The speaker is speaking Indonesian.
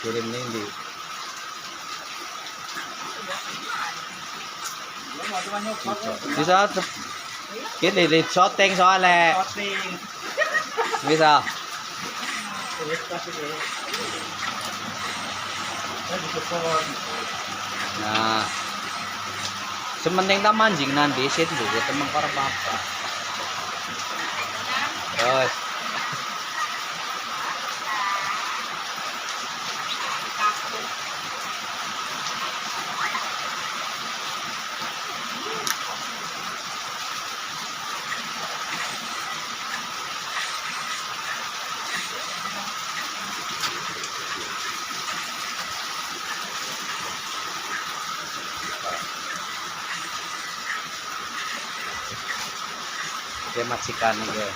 Kirim na hindi. Bisa kini di shooting soalnya. Bisa. Nah, sementing tak mancing nanti sih dulu teman para bapak. Terus. Dia macikan aja.